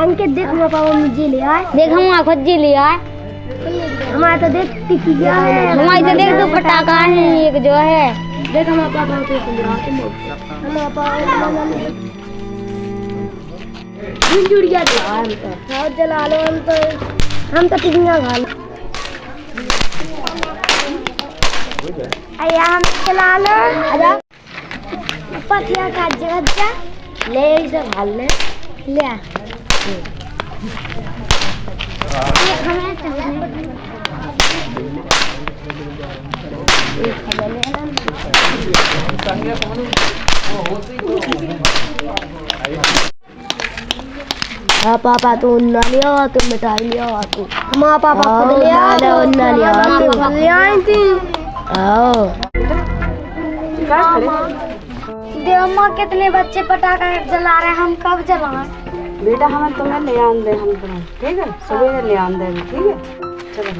इनके देख पापा मुझे ले आए, देख हम खुद जी ले आए। हमारे तो देख टिकी गया है, हमारे तो देख तो पटाखा है एक जो है, देख हमारे पापा को हमारे पापा जुड़ गया तो जला लो। हम तो टिकियाँ खा लो। अया हम चला लो। आजा पथिया का जगह ले इसे खा ले ले आ। हाँ पापा तू उन्ना लिया तू मिठाई लिया तू माँ पापा खुद लिया उन्ना लिया तू ले आई थी। आओ देव माँ कितने बच्चे पटाखा जला रहे हैं, हम कब जलाएं? बेटा हमें तुम्हें ले आन दे, हम तुम्हें ठीक है सवेरे ले आन दे, ठीक है चलो।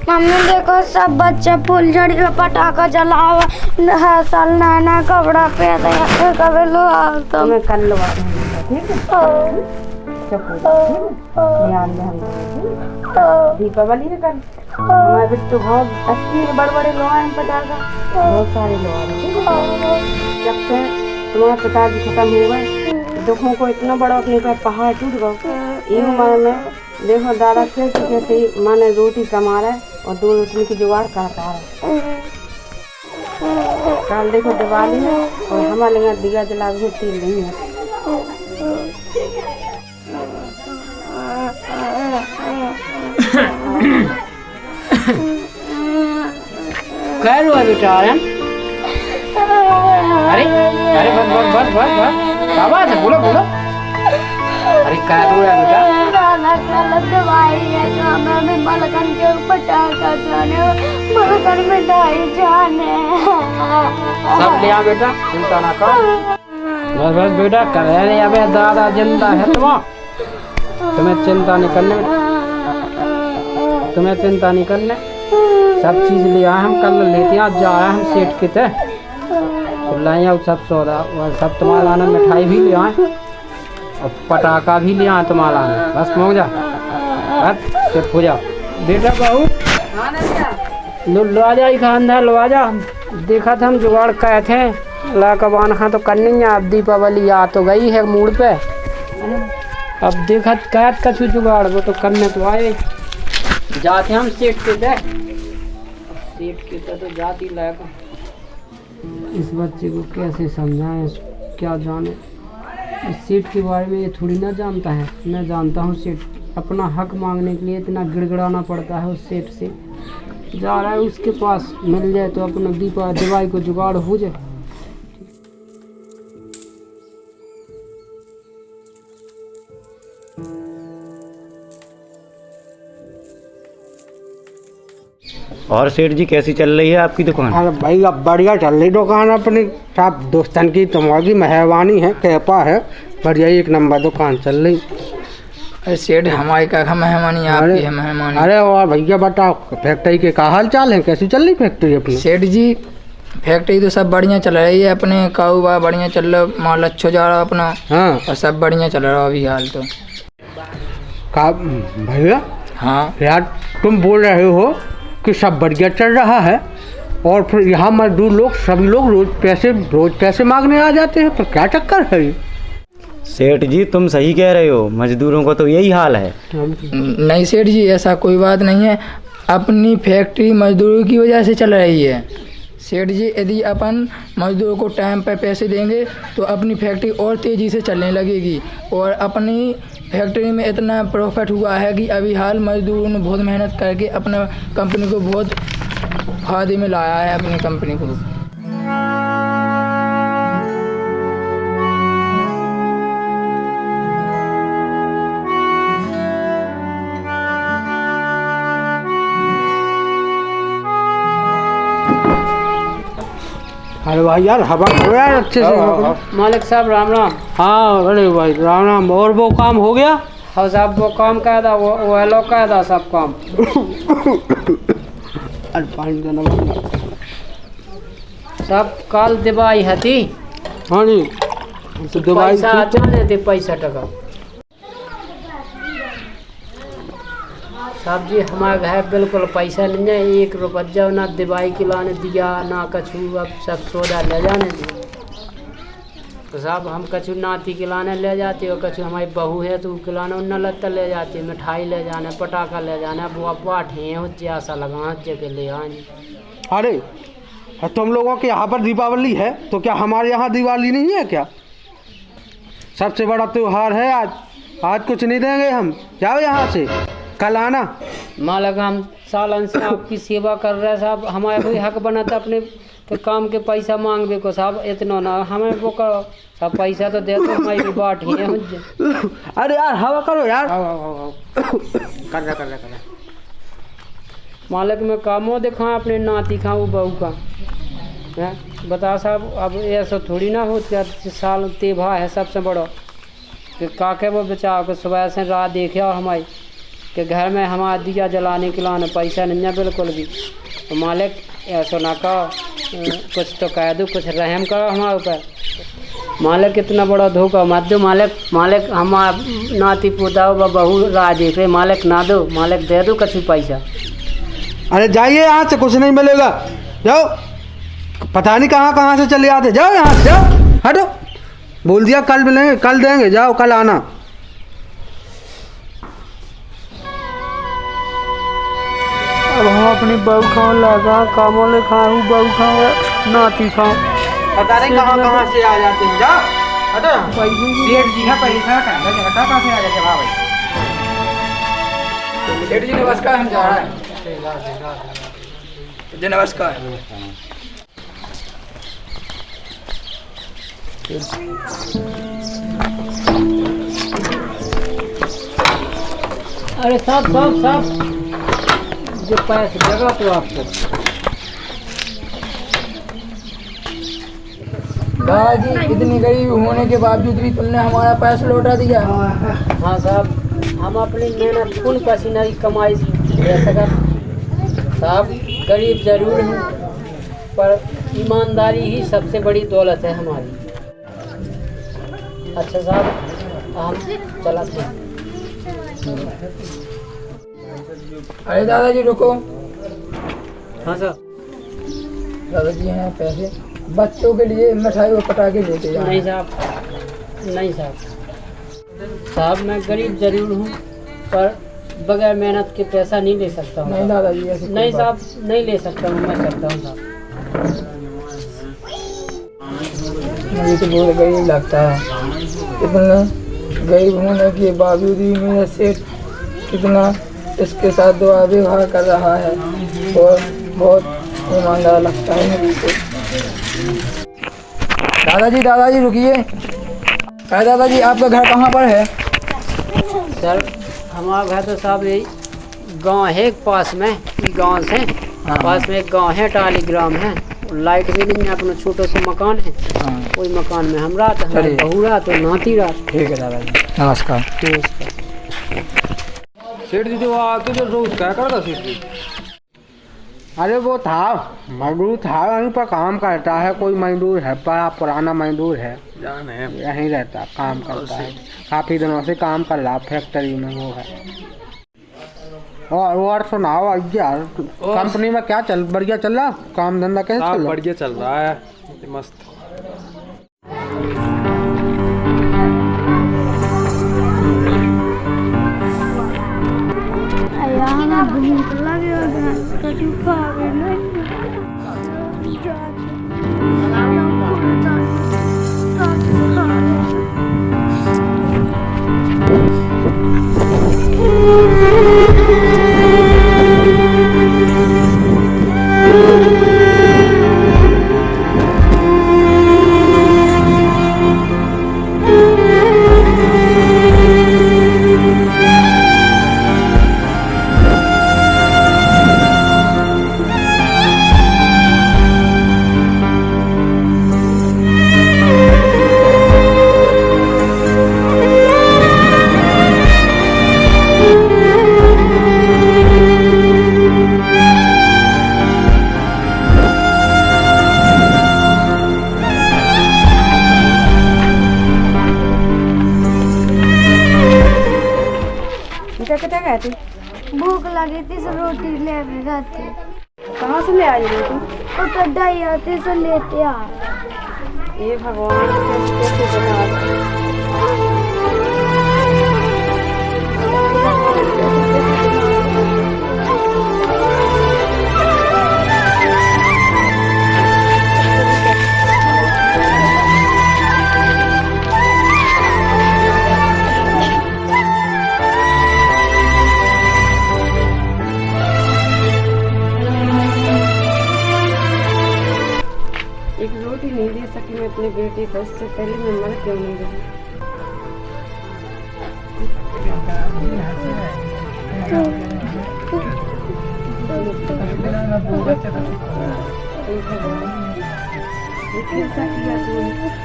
मम्मी देखो सब बच्चे फुलझड़ी का पटाखा जलावा है, साल नया नया कपड़ा पहने हैं, कभी लो तो मैं कल लगा दूँगा ठीक है। ले आन दे हम दीपावली है कल। हमारे बिट्टू बहुत अच्छी है, बड़े बड़े लोग हैं पटाखा, बहुत सारे लोग हैं ठीक है। जब से तुम्हारे पिताजी खत्म हो गए दुखों को इतना बड़ा अपने का पहाड़ टूट गया। ये उम्र में देखो दादा कैसे माने रोटी कमा रहा है और 2 रोटी की जुगाड़ करता है। कल देखो दिवाली है और हमारे यहाँ दिया जला भी तेल नहीं है। क्या हुआ बेटा? अरे अरे बस बस बस बस बस क्या बात है, बोलो बोलो। अरे क्या हुआ बेटा? दवाई है हमें मलकन के पटाखा जाने मलकन मिठाई जाने सब लिया बेटा, चिंता ना करो। बस बस बेटा करे अबे दादा जिंदा है तुम्हें चिंता नहीं करने, तुम्हें चिंता नहीं करने। सब चीज लिया हम कल लेते हैं, जा रहे हैं हम सेठ के थे तो लाए सब सौदा और सब तुम्हारा आना, मिठाई भी ले आए और पटाखा भी ले आए तुम्हारा आना। बस पहुँच जा बस चुप हो जा बेटा। बहू लो आ जा खानदार लो आ जा। देखा था हम जुगाड़ कहे थे लाकबान खा तो करनी है, अब दीपावली आ तो गई है मूड पे। अब देखा कैद कछु जुगाड़ वो तो करने तो आए। जाते हम सेठ के थे, सेठ के थे तो जाती लायक। इस बच्चे को कैसे समझाएं, क्या जाने इस सेठ के बारे में। ये थोड़ी ना जानता है, मैं जानता हूँ सेठ अपना हक मांगने के लिए इतना गिड़गिड़ाना पड़ता है। उस सेठ से जा रहा है, उसके पास मिल जाए तो अपना दिवाली को जुगाड़ हो जाए। और सेठ जी कैसी चल रही है आपकी दुकान? अरे भाई अब बढ़िया चल रही दुकान अपनी, सब दोस्तन की तुम्हारी मेहरबानी है, कृपा है, बढ़िया एक नंबर दुकान चल रही। अरे सेठ हमारी क्या मेहमानी आपकी है मेहमानी। अरे और भैया बताओ फैक्ट्री के क्या हाल चाल है, कैसी चल रही फैक्ट्री अपनी? सेठ जी फैक्ट्री तो सब बढ़िया चल रही है, अपने कारोबार बढ़िया चल रहा, माल अच्छा जा रहा अपना। हाँ और सब बढ़िया चल रहा अभी हाल तो। का भैया? हाँ यार तुम बोल रहे हो कि सब बढ़िया चल रहा है और फिर यहाँ मजदूर लोग सभी लोग रोज पैसे मांगने आ जाते हैं, पर क्या चक्कर है ये? सेठ जी तुम सही कह रहे हो, मजदूरों को तो यही हाल है। नहीं सेठ जी ऐसा कोई बात नहीं है, अपनी फैक्ट्री मजदूरों की वजह से चल रही है। सेठ जी यदि अपन मजदूरों को टाइम पर पैसे देंगे तो अपनी फैक्ट्री और तेज़ी से चलने लगेगी और अपनी फैक्ट्री में इतना प्रॉफिट हुआ है कि अभी हाल मजदूरों ने बहुत मेहनत करके अपना कंपनी को बहुत फायदे में लाया है अपनी कंपनी को। अरे भाई यार हवा हो यार अच्छे से। मालिक साहब राम राम। हाँ अरे भाई राम राम। और वो काम हो गया? हाँ साहब वो काम कह था, वो लोग कह था सब काम। अरे पानी देना सब कल दिवाई हती। हाँ जी तो दवाई पैसा अच्छा देते, पैसा टका साहब जी हमारे घर बिल्कुल पैसा नहीं है, 1 रुपया ना दवाई खिलाने दिया ना कछु, अब सब सौदा ले जाने दिया। तो साहब हम कछु नाती खिलाने ले जाते और कछु हमारी बहू है तो खिलाने उन्ना लगता ले जाती, मिठाई ले जाना, पटाखा ले जाना, बुआ पाठे हो ऐसा लगा के ले आए। अरे तुम लोगों के यहाँ पर दीपावली है तो क्या हमारे यहाँ दिवाली नहीं है क्या? सबसे बड़ा त्योहार है आज, आज कुछ नहीं देंगे हम, जाओ यहाँ से, कल आना। मालक हम सालन से आपकी सेवा कर रहे हैं साहब, हमारे कोई हक बना था अपने तो काम के पैसा मांगबे को साहब, इतना ना हमें वो करो सब, पैसा तो दे दो हमारी बाट ही है। अरे यार हवा करो यार। कर रहा मालिक में कामों दिखा अपने नाती खाऊँ बहू का है, बता साहब अब ऐसा थोड़ी ना हो, क्या साल तेभा है सबसे बड़ा कि काके वो बचाओ के सुबह से रात देखे और हमारी कि घर में हमारा दिया जलाने के लाने पैसा नहीं है बिल्कुल भी। तो मालिक ऐसा ना कहो, कुछ तो कह दो, कुछ रहम करो हमारे ऊपर। मालिक कितना बड़ा धोखा मत दो मालिक, मालिक हमारा नाती पोता बहू राह देख रहे, मालिक ना दो, मालिक दे दो कुछ पैसा। अरे जाइए यहाँ से, कुछ नहीं मिलेगा, जाओ, पता नहीं कहाँ कहाँ से चले आते, जाओ यहाँ से, जाओ हटो, बोल दिया कल मिलेंगे, कल देंगे, जाओ कल आना। अब हम अपनी बहू खाओ लगा, कामों ले खाऊँ, बहू खाओ, नाती खाओ, पता नहीं कहाँ कहाँ से आ जाते हैं, जाओ हटो। सेठ जी है पैसा कहाँ से आ जाते हैं भाई। सेठ जी नमस्कार, हम जा रहे हैं जी, नमस्कार। अरे साहब साहब साहब जो पैसे जगह तो आपको दादाजी इतनी गरीब होने के बावजूद भी तुमने हमारा पैसा लौटा दिया। हाँ साहब हम अपनी मेहनत खून पसीना की कमाई दे सका साहब, गरीब जरूर हैं पर ईमानदारी ही सबसे बड़ी दौलत है हमारी। अच्छा साहब हम चलाते हैं। अरे दादाजी रुको। हाँ सर। दादाजी हैं पैसे, बच्चों के लिए मिठाई और पटाखे लेते जाओ। नहीं साहब, नहीं साहब, साहब मैं गरीब जरूर हूँ पर बगैर मेहनत के पैसा नहीं ले सकता हूँ। नहीं दादाजी ऐसे नहीं साहब, नहीं ले सकता हूँ, मैं सकता हूँ साहब। मुझे तो बहुत गरीब लगता है, इतना गरीब होने के बावजूद भी मेरा सेठ कितना इसके साथ दुआ व्यवहार कर रहा है और बहुत ईमानदार लगता है मुझे तो। दादाजी दादाजी रुकिए। अरे दादाजी आपका घर कहाँ पर है? सर हमारा घर तो साहब यही गांव है पास में, गांव से पास में एक गांव है, टाली ग्राम है, लाइट भी नहीं है, अपना छोटा सा मकान है, कोई मकान में हम रात, हमारी बहू रात और नाती रात। ठीक है दादाजी, नमस्कार। सेठ जी तो आके जो रोज क्या करता सेठ जी? अरे वो था मजदूर था, वहीं पर काम करता है, कोई मजदूर है, बड़ा पुराना मजदूर है, यहीं रहता काम करता है, काफ़ी दिनों से काम कर रहा फैक्ट्री में वो है। और सुनाओ यार, कंपनी में क्या चल बढ़िया चल रहा, काम धंधा कैसे चल रहा? बढ़िया चल रहा है, मस्त। भूख लगे कछु खावे नहीं। से रोटी ले जाते। कहाँ से ले आई रोटी? वो तो ढाई आते से लेते आ। ये भगवान कैसे बना। एक रोटी नहीं दे सकी मैं अपने बेटे को, इससे पहले मैं मर क्यों नहीं गई। ये कैसा किया तूने?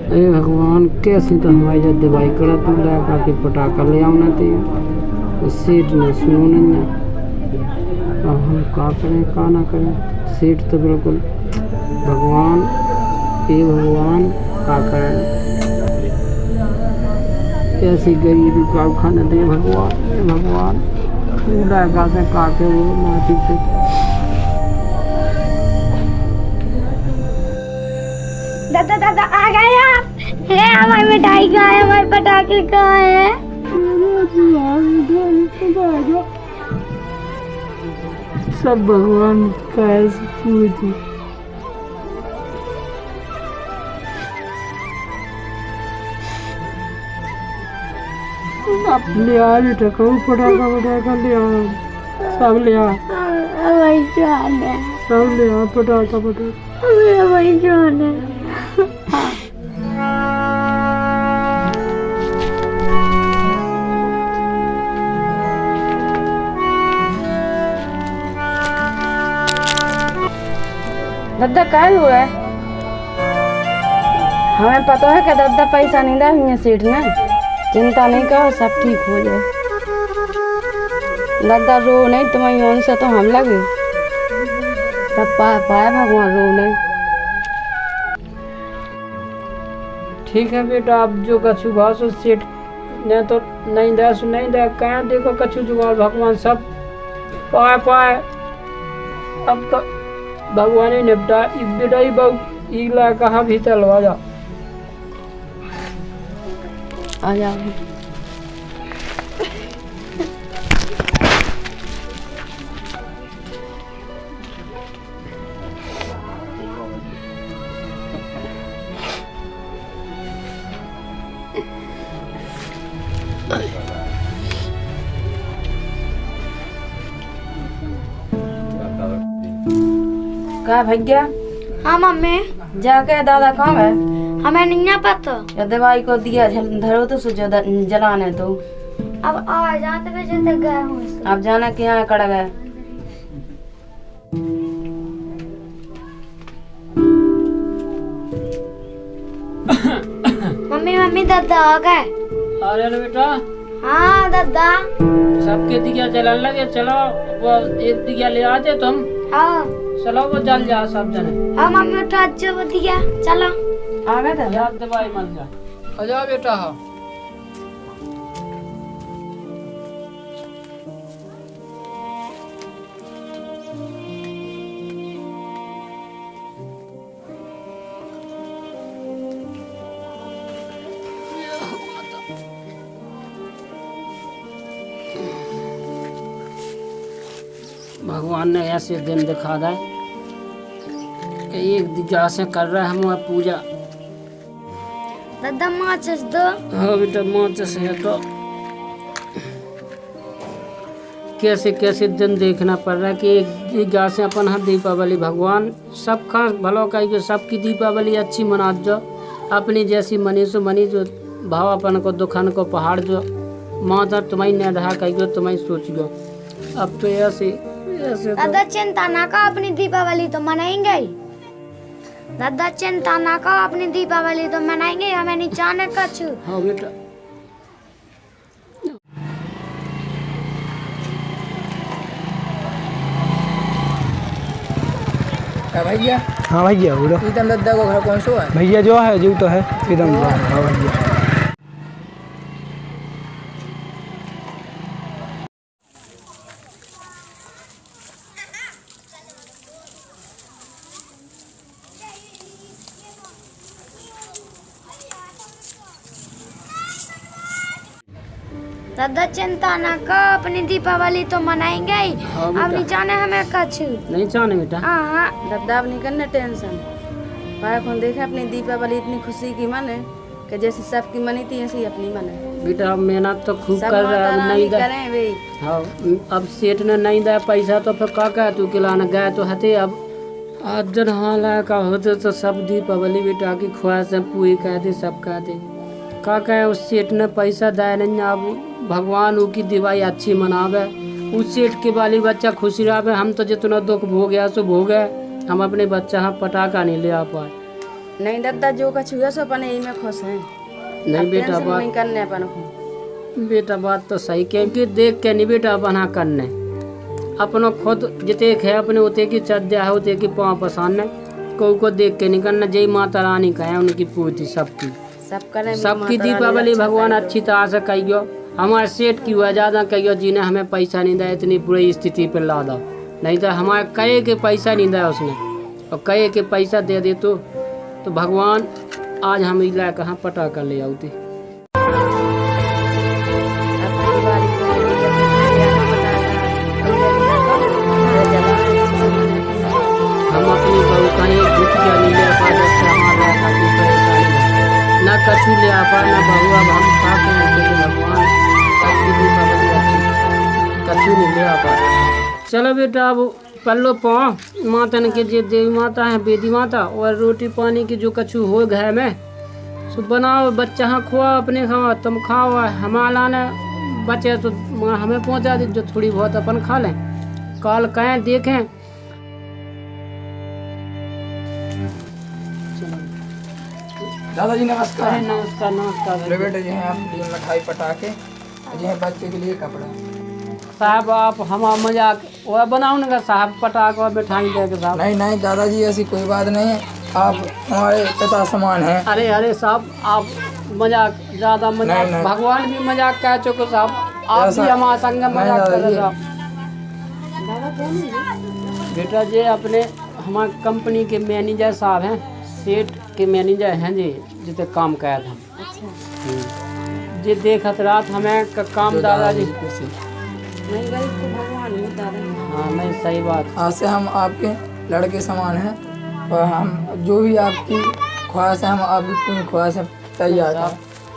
ए भगवान कैसे तो हमारी जब दवाई करा तू लगा के पटाखा ले आना तो सेठ ने सुनो नहीं। अब हम का करें का ना करें। सेठ तो बिल्कुल भगवान ए भगवान का करें। ऐसी गरीबी का खाने दे भगवान। ए भगवान लगा से काटे वो माटी पे। दादा दादा आ गए आप। है हमारी मिठाई कहाँ है, हमारे पटाखे कहाँ है? सब भगवान का पूछ। ले आ बेटा कहूँ पटाखा पटाखा ले आ। सब ले आ। हमारी जान है। सब ले आ पटाखा पटाखा। हमारी जान है। दादा काय हुआ है? हमें पता है कि दादा पैसा नहीं दिया हुए सेठ ने। चिंता नहीं करो, सब ठीक हो जाए। दादा रो नहीं, तुम्हारी ओन से तो हम लगे तब पाए भगवान रो नहीं। ठीक है बेटा, अब जो कछु भाषो सेठ ने तो नहीं दे सु नहीं दे। कहाँ देखो कछु जुगाड़ भगवान सब पाए पाए। अब तो भगवान ही निपटा। बिटाई बहु इला कहाँ भीतर लो। आ जाओ। का भैया? हाँ मम्मी। जाके दादा कहाँ है? हमें नहीं पता। या दवाई को दिया धरो तो सुझो जलाने तो। अब आवाज आते बजे तक गए हूँ। अब जाना कि यहाँ कड़ गए। मम्मी मम्मी दादा आ गए। अरे बेटा। हाँ दादा। सबके दिया जलन लगे। चलो वो एक दिया ले आते तुम। हाँ चलो वो जल जा सब जने। हाँ मम्मी उठा अच्छा वो दिया। चलो आ गए दादा। दवाई मल जा। आजा बेटा। हाँ भगवान ने ऐसे दिन दिखा दे कि एक दिशा से कर रहे हम पूजा। दादा माचिस दो। हाँ बेटा माचिस है तो कैसे कैसे दिन देखना पड़ रहा है कि एक दिशा से अपन हर दीपावली भगवान सब का भलो कही कि सबकी दीपावली अच्छी मना जो। अपनी जैसी मनी सो मनी जो भाव अपन को दुखन को पहाड़ जो माता तुम्हारी निर्धा कही तुम्हारी सोच गो। अब तो ऐसे ऐसे तो दादा चिंता ना करो, अपनी दीपावली तो मनाएंगे ही। दादा चिंता ना करो, अपनी दीपावली तो मनाएंगे, हमें नहीं जाने कछु। हाँ बेटा। क्या भैया? हाँ भैया बोलो। प्रीतम दादा को घर कौन सो है? भैया जो है जो तो है एकदम। हाँ भैया। दादा चिंता ना करो, अपनी दीपावली तो मनाएंगे ही, हाँ अब बेटा। नहीं जाने हमें कछु। नहीं जाने बेटा। हाँ दादा अब नहीं करना टेंशन। पाया कौन देखे अपनी दीपावली इतनी खुशी की मन है कि जैसे सबकी मनी थी ऐसी अपनी मन है। बेटा अब मेहनत तो खूब सब कर रहा माता है, अब रानी नहीं दे। करें भाई। हाँ अब सेठ ने नहीं दिया पैसा तो फिर का कह तू खिलाना गए तो हते। अब आज जन हाल का होते तो सब दीपावली बेटा की ख्वाहिश है पूरी कहते सब कहते का कहे। उस सेठ ने पैसा दिया नहीं, अब भगवान की दिवाली अच्छी मनावे, उस सेठ के बाली बच्चा खुशी रहे। हम तो जितना दुख भोगे सो भोगे, हम अपने बच्चा हम पटाखा नहीं ले आ पाए। नहीं दादा जो कछु है सो अपन यही में खुश हैं। नहीं बेटा टेंशन बात नहीं करने अपन को। बेटा बात तो सही क्योंकि देख के नहीं बेटा बना करने अपना खुद जिते है अपने उते की चद्या है उते की पाँव पसारने को देख के नहीं करना। जय माता रानी कहे उनकी पूर्ति सबकी सब करें भी सबकी माता रानी दीपावली अच्छा भगवान करें। अच्छी तरह से कहियो। हमारे सेठ की हुआ ज़्यादा कहियो जिन्हें हमें पैसा नहीं दिया इतनी बुरी स्थिति पर ला दो, नहीं तो हमारे कहे के पैसा नहीं दिया उसने और कहे के पैसा दे दे तो भगवान आज हम इला कहाँ पटाखा ले आती। हम अपनी बहू कहीं दुख के नहीं ले पा जैसे हमारा काफी परेशानी है, न कछु ले आ पा न बहू। अब हम खा के भगवान सबकी दीपावली अच्छी कछु नहीं ले आ पा। चलो बेटा अब पल्लो पाँव मातन के जो देवी माता है बेदी माता और रोटी पानी की जो कछु हो घर में सो बनाओ, बच्चा हाँ खुआ अपने खाओ तुम खाओ, हमारा ने बचे तो हमें पहुँचा दे जो थोड़ी बहुत अपन खा लें काल कहें देखें। दादाजी नमस्कार। अरे नमस्कार नमस्कार। अरे बेटे जी हैं आपके लिए मिठाई पटाखे, जी हैं बच्चे के लिए कपड़ा। साहब आप हमारा मजाक वह बनाओ ना साहब पटाख और मिठाई दे के साहब। नहीं नहीं दादाजी ऐसी कोई बात नहीं है, आप हमारे पिता समान हैं। अरे अरे साहब आप मजाक ज़्यादा मजाक नहीं। भगवान भी मजाक कह चुके साहब, आप ऐसा- भी हमारे संग नहीं मजाक कर रहे दादाजी। साहब। बेटा जी अपने हमारे कंपनी के मैनेजर साहब हैं, सेठ के मैनेजर हैं जी जिते काम किया था जी देखत रात हमें काम दादाजी। नहीं गरीब को भगवान ही उतारे। हाँ नहीं सही बात। आज से हम आपके लड़के समान हैं और हम जो भी आपकी ख्वाहिश है हम आपकी पूरी ख्वाहिश तैयार हैं।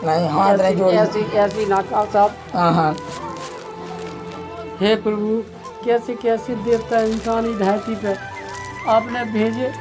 नहीं हाथ नहीं जोड़। ऐसी ऐसी नाका साहब। हाँ हाँ हे प्रभु कैसे कैसे देवता इंसानी धरती पर आपने भेजे